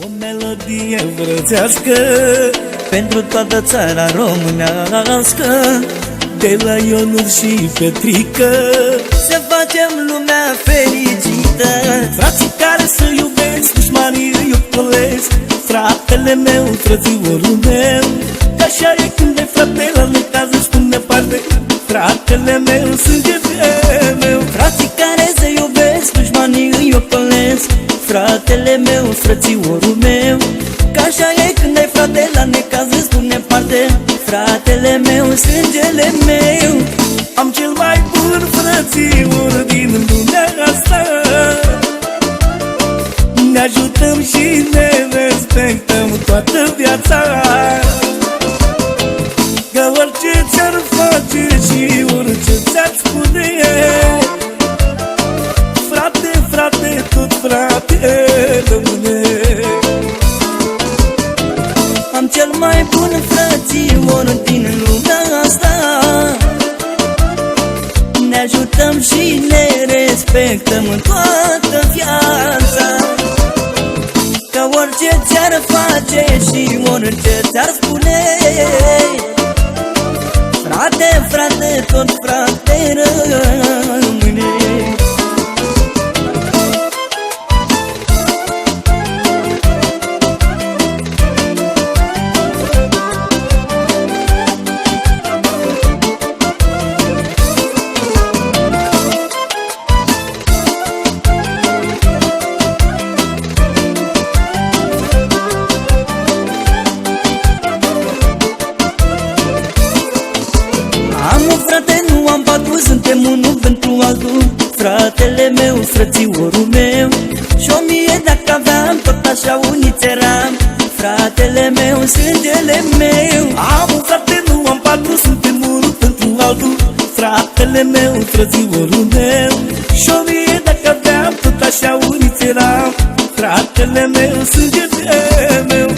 O melodie vrățească pentru toată țara românească, de la Ionut și Petrică, să facem lumea fericită. Frații care să iubesc, dușmanii îi ocolesc, fratele meu, frățiorul meu, că așa e când e frate la necaz își pune parte, fratele meu, sângele meu. Frații care să iubesc, dușmanii îi ocolesc, fratele meu, frățiorul meu, că așa e când ai frate la necaz îți pune parte, fratele meu, sângele meu. Am cel mai bun frățior din lumea asta, ne ajutăm și ne respectăm toată viața, că orice ți-ar face și orice ți-ar spune, frate, frate, tot frate rămâne. Am cel mai bun frățior din lumea asta, ne ajutăm și ne respectăm în toată viața, că orice ți-ar face și orice ți-ar spune, frate, frate, tot frate rămâne. Am un frate, nu am patru, suntem unul pentru altul, fratele meu, frățiorul meu, și 1000 dacă aveam, tot așa uniți eram, fratele meu, sângele meu. Am un frate, nu am patru, suntem unul pentru altul, fratele meu, frățiorul meu, și 1000 dacă aveam, tot așa uniți eram, fratele meu, sângele meu.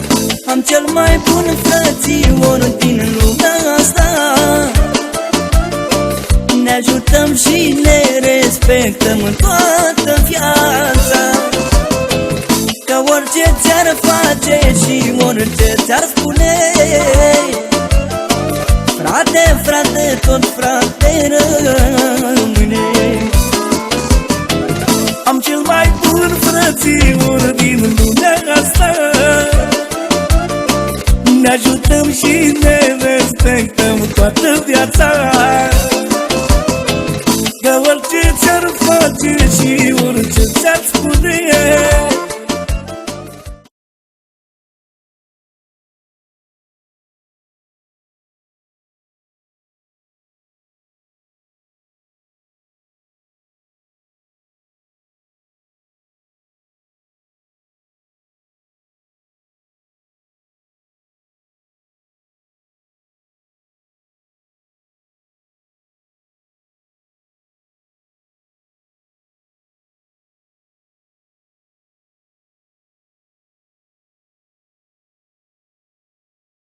Am cel mai bun frățior din lumea asta, ne ajutăm și ne respectăm în toată viața, că orice ți-ar face și orice ți-ar spune, frate, frate, tot frate rămâne. Am cel mai bun frățior din lumea asta, ne ajutăm și ne respectăm toată viața,